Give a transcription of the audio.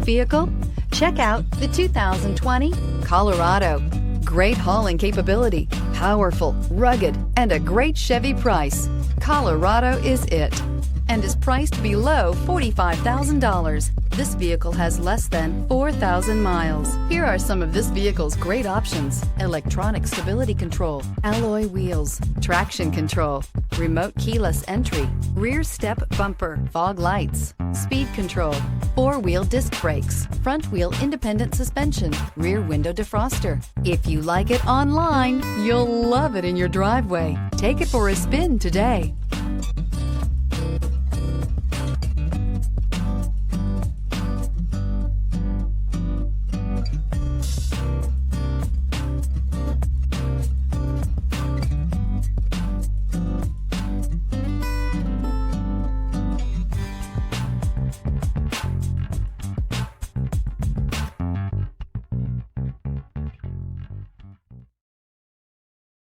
vehicle? Check out the 2020 Colorado. Great hauling capability, powerful, rugged, and a great Chevy price. Colorado is it, and is priced below $45,000. This vehicle has less than 4,000 miles. Here are some of this vehicle's great options: electronic stability control, alloy wheels, traction control, remote keyless entry, rear step bumper, fog lights, speed control, four-wheel disc brakes, front wheel independent suspension, rear window defroster. If you like it online, you'll love it in your driveway. Take it for a spin today.